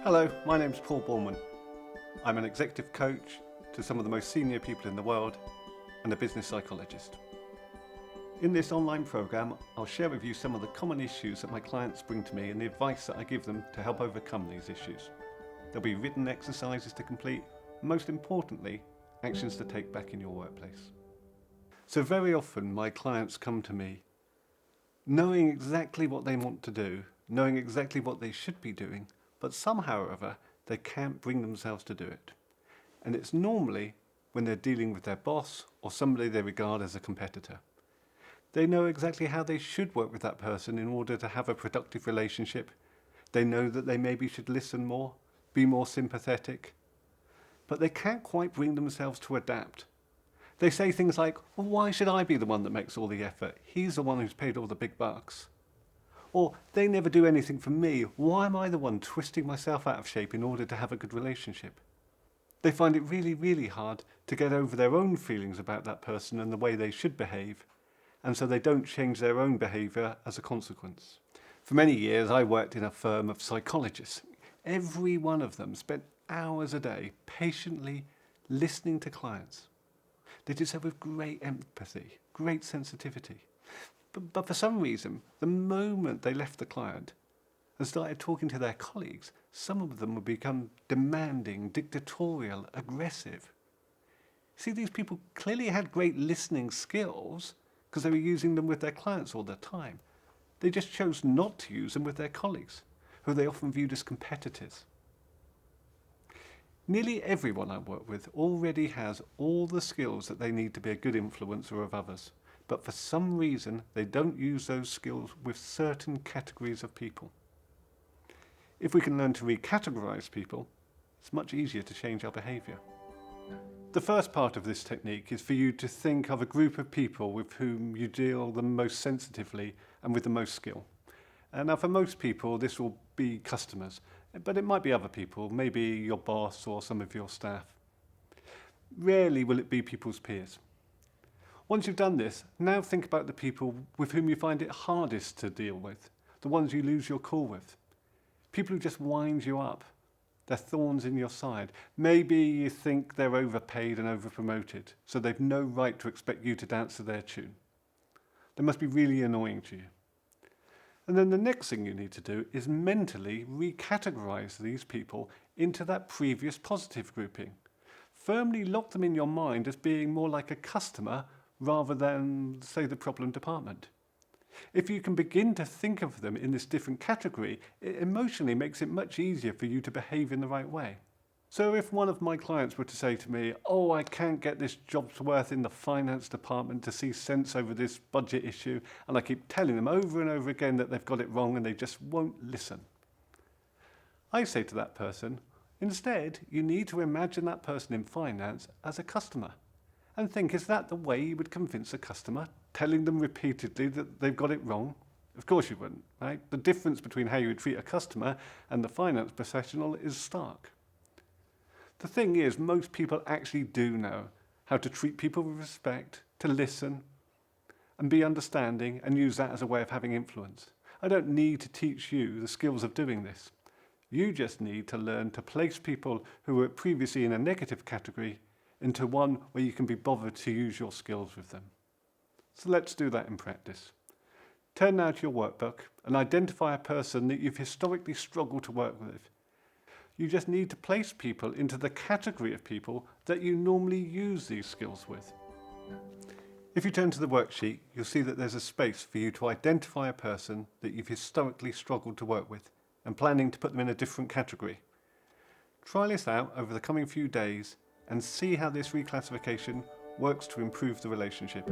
Hello, my name's Paul Borman. I'm an executive coach to some of the most senior people in the world and a business psychologist. In this online program, I'll share with you some of the common issues that my clients bring to me and the advice that I give them to help overcome these issues. There'll be written exercises to complete, and most importantly, actions to take back in your workplace. So very often my clients come to me knowing exactly what they want to do, knowing exactly what they should be doing, but somehow or other they can't bring themselves to do it. And it's normally when they're dealing with their boss or somebody they regard as a competitor. They know exactly how they should work with that person in order to have a productive relationship. They know that they maybe should listen more, be more sympathetic, but they can't quite bring themselves to adapt. They say things like, well, why should I be the one that makes all the effort? He's the one who's paid all the big bucks. Or, they never do anything for me. Why am I the one twisting myself out of shape in order to have a good relationship? They find it really, really hard to get over their own feelings about that person and the way they should behave, and so they don't change their own behaviour as a consequence. For many years, I worked in a firm of psychologists. Every one of them spent hours a day patiently listening to clients. They did so with great empathy, great sensitivity. But for some reason, the moment they left the client and started talking to their colleagues, some of them would become demanding, dictatorial, aggressive. See, these people clearly had great listening skills because they were using them with their clients all the time. They just chose not to use them with their colleagues, who they often viewed as competitors. Nearly everyone I work with already has all the skills that they need to be a good influencer of others. But for some reason, they don't use those skills with certain categories of people. If we can learn to recategorize people, it's much easier to change our behavior. The first part of this technique is for you to think of a group of people with whom you deal the most sensitively and with the most skill. And now for most people, this will be customers, but it might be other people, maybe your boss or some of your staff. Rarely will it be people's peers. Once you've done this, now think about the people with whom you find it hardest to deal with, the ones you lose your cool with. People who just wind you up. They're thorns in your side. Maybe you think they're overpaid and overpromoted, so they've no right to expect you to dance to their tune. They must be really annoying to you. And then the next thing you need to do is mentally recategorize these people into that previous positive grouping. Firmly lock them in your mind as being more like a customer rather than, say, the problem department. If you can begin to think of them in this different category, it emotionally makes it much easier for you to behave in the right way. So if one of my clients were to say to me, oh, I can't get this job's worth in the finance department to see sense over this budget issue, and I keep telling them over and over again that they've got it wrong and they just won't listen, I say to that person, instead, you need to imagine that person in finance as a customer. And think, is that the way you would convince a customer, telling them repeatedly that they've got it wrong? Of course you wouldn't, right? The difference between how you would treat a customer and the finance professional is stark. The thing is, most people actually do know how to treat people with respect, to listen, and be understanding, and use that as a way of having influence. I don't need to teach you the skills of doing this. You just need to learn to place people who were previously in a negative category into one where you can be bothered to use your skills with them. So let's do that in practice. Turn now to your workbook and identify a person that you've historically struggled to work with. You just need to place people into the category of people that you normally use these skills with. If you turn to the worksheet, you'll see that there's a space for you to identify a person that you've historically struggled to work with and planning to put them in a different category. Try this out over the coming few days and see how this reclassification works to improve the relationship.